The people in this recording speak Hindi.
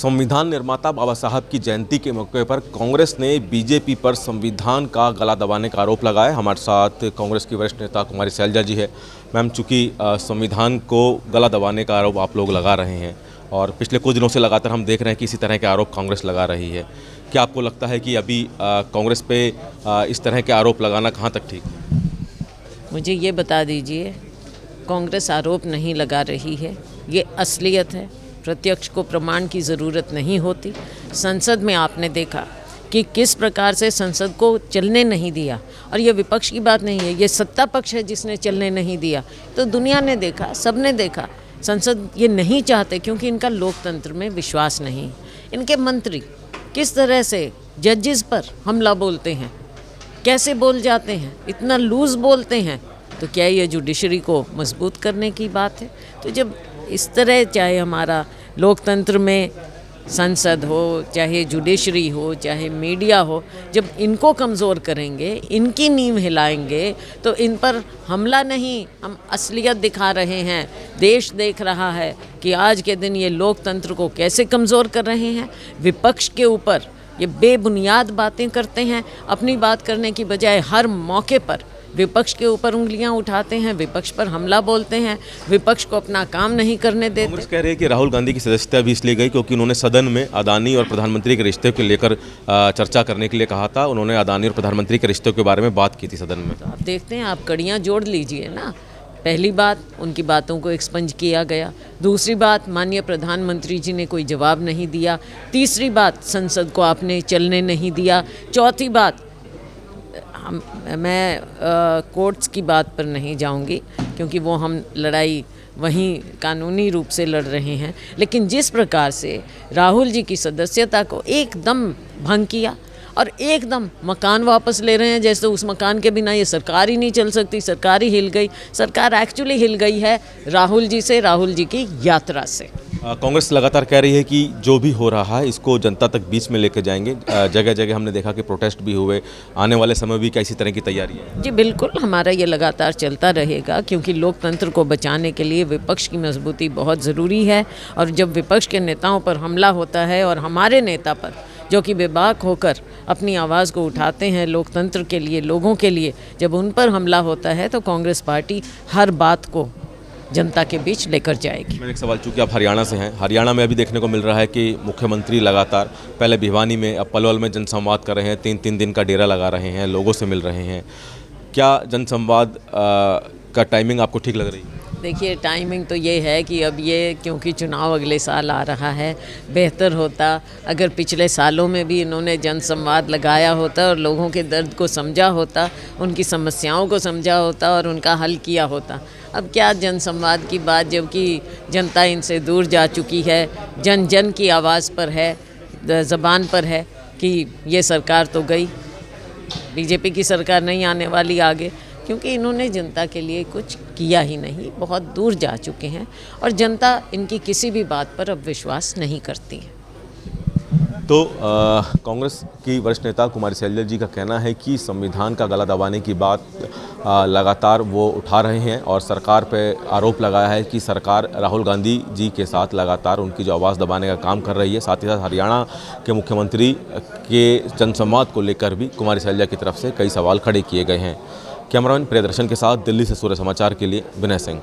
संविधान निर्माता बाबा साहब की जयंती के मौके पर कांग्रेस ने बीजेपी पर संविधान का गला दबाने का आरोप लगाया। हमारे साथ कांग्रेस की वरिष्ठ नेता कुमारी सैलजा जी है। मैम, चूँकि संविधान को गला दबाने का आरोप आप लोग लगा रहे हैं और पिछले कुछ दिनों से लगातार हम देख रहे हैं कि इसी तरह के आरोप कांग्रेस लगा रही है, क्या आपको लगता है कि अभी कांग्रेस पे इस तरह के आरोप लगाना कहाँ तक ठीक है? मुझे ये बता दीजिए, कांग्रेस आरोप नहीं लगा रही है, ये असलियत है। प्रत्यक्ष को प्रमाण की ज़रूरत नहीं होती। संसद में आपने देखा कि किस प्रकार से संसद को चलने नहीं दिया, और ये विपक्ष की बात नहीं है, ये सत्ता पक्ष है जिसने चलने नहीं दिया। तो दुनिया ने देखा, सबने देखा, संसद ये नहीं चाहते क्योंकि इनका लोकतंत्र में विश्वास नहीं। इनके मंत्री किस तरह से जजेस पर हमला बोलते हैं, कैसे बोल जाते हैं, इतना लूज़ बोलते हैं। तो क्या ये जुडिशरी को मजबूत करने की बात है? तो जब इस तरह, चाहे हमारा लोकतंत्र में संसद हो, चाहे जुडिशरी हो, चाहे मीडिया हो, जब इनको कमज़ोर करेंगे, इनकी नींव हिलाएंगे, तो इन पर हमला नहीं, हम असलियत दिखा रहे हैं। देश देख रहा है कि आज के दिन ये लोकतंत्र को कैसे कमज़ोर कर रहे हैं। विपक्ष के ऊपर ये बेबुनियाद बातें करते हैं, अपनी बात करने की बजाय हर मौके पर विपक्ष के ऊपर उंगलियां उठाते हैं, विपक्ष पर हमला बोलते हैं, विपक्ष को अपना काम नहीं करने देते। कांग्रेस कह रही है कि राहुल गांधी की सदस्यता भी इसलिए गई क्योंकि उन्होंने सदन में अदानी और प्रधानमंत्री के रिश्ते को लेकर चर्चा करने के लिए कहा था। उन्होंने अदानी और प्रधानमंत्री के रिश्तों के बारे में बात की थी सदन में। तो आप देखते हैं, आप कड़ियाँ जोड़ लीजिए ना। पहली बात, उनकी बातों को एक्सपंज किया गया। दूसरी बात, माननीय प्रधानमंत्री जी ने कोई जवाब नहीं दिया। तीसरी बात, संसद को आपने चलने नहीं दिया। चौथी बात, मैं कोर्ट्स की बात पर नहीं जाऊंगी क्योंकि वो हम लड़ाई वहीं कानूनी रूप से लड़ रहे हैं, लेकिन जिस प्रकार से राहुल जी की सदस्यता को एकदम भंग किया और एकदम मकान वापस ले रहे हैं, जैसे उस मकान के बिना ये सरकार ही नहीं चल सकती। सरकार ही हिल गई। सरकार एक्चुअली हिल गई है राहुल जी से, राहुल जी की यात्रा से। कांग्रेस लगातार कह रही है कि जो भी हो रहा है इसको जनता तक बीच में लेकर जाएंगे। जगह जगह हमने देखा कि प्रोटेस्ट भी हुए। आने वाले समय भी क्या इसी तरह की तैयारी है? जी बिल्कुल, हमारा ये लगातार चलता रहेगा क्योंकि लोकतंत्र को बचाने के लिए विपक्ष की मजबूती बहुत ज़रूरी है। और जब विपक्ष के नेताओं पर हमला होता है और हमारे नेता पर, जो कि बेबाक होकर अपनी आवाज़ को उठाते हैं लोकतंत्र के लिए, लोगों के लिए, जब उन पर हमला होता है तो कांग्रेस पार्टी हर बात को जनता के बीच लेकर जाएगी। मेरा एक सवाल, चूँकि आप हरियाणा से हैं, हरियाणा में अभी देखने को मिल रहा है कि मुख्यमंत्री लगातार पहले भिवानी में, अब पलवल में जनसंवाद कर रहे हैं, 3-3 दिन का डेरा लगा रहे हैं, लोगों से मिल रहे हैं। क्या जनसंवाद का टाइमिंग आपको ठीक लग रही है? देखिए, टाइमिंग तो ये है कि अब ये, क्योंकि चुनाव अगले साल आ रहा है, बेहतर होता अगर पिछले सालों में भी इन्होंने जनसंवाद लगाया होता और लोगों के दर्द को समझा होता, उनकी समस्याओं को समझा होता और उनका हल किया होता। अब क्या जनसंवाद की बात, जबकि जनता इनसे दूर जा चुकी है। जन जन की आवाज़ पर है, ज़बान पर है कि ये सरकार तो गई, बीजेपी की सरकार नहीं आने वाली आगे, क्योंकि इन्होंने जनता के लिए कुछ किया ही नहीं, बहुत दूर जा चुके हैं और जनता इनकी किसी भी बात पर अब विश्वास नहीं करती है। तो कांग्रेस की वरिष्ठ नेता कुमारी सैलजा जी का कहना है कि संविधान का गला दबाने की बात लगातार वो उठा रहे हैं और सरकार पे आरोप लगाया है कि सरकार राहुल गांधी जी के साथ लगातार उनकी जो आवाज़ दबाने का काम कर रही है। साथ ही साथ हरियाणा के मुख्यमंत्री के जनसंवाद को लेकर भी कुमारी सैलजा की तरफ से कई सवाल खड़े किए गए हैं। कैमरामैन प्रियदर्शन के साथ दिल्ली से सूर्य समाचार के लिए विनय सिंह।